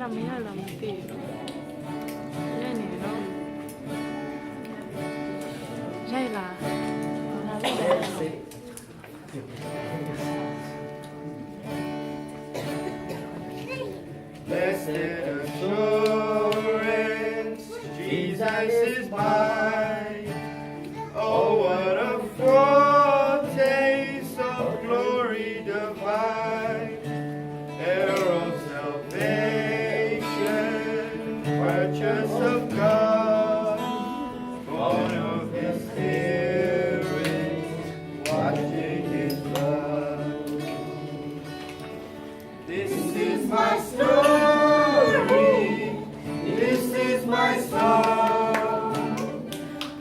လားမရလားမသိဘူးရိုက်နေတော့ရိုက်လားငါလည်းရိုက်တော့ Blessed assurance, Jesus is mine. Oh, what a foretaste of glory divine, heir of salvation, purchase of God, born of His Spirit, watching His blood. This is my story, this is my song,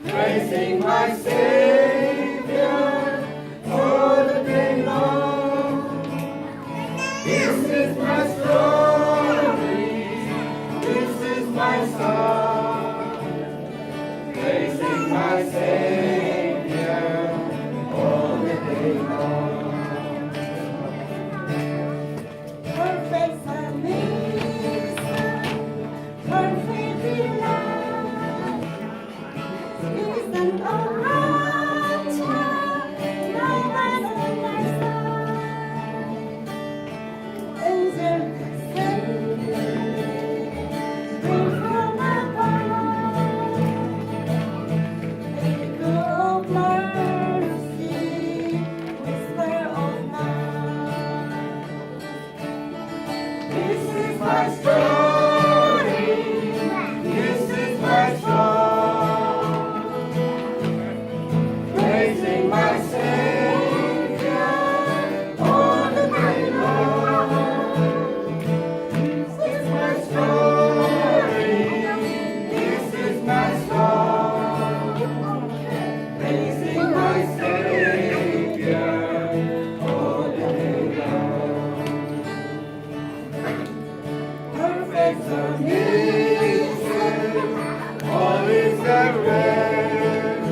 praising my Savior all the day long. This is my story, this is my song, praising my Savior all the day long. Perfect submission, perfect delight. Listen, oh rapture, my heart on my side. Angels sing, bring from above. Echo of mercy, whisper of love. This is my story, this is my song, praising my Savior all the day long. This is my story, this is my song, praising my Savior all the day long. Perfect submission, all is at rest.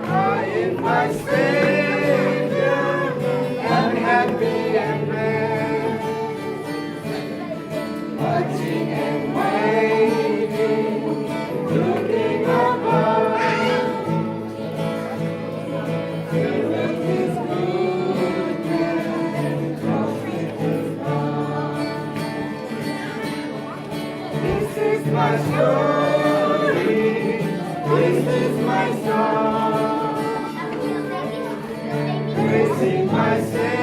I in my Savior am happy and blessed. Watching and waiting, looking above, filled with His goodness, washed with His love. This is my story, this is my song, praising my Savior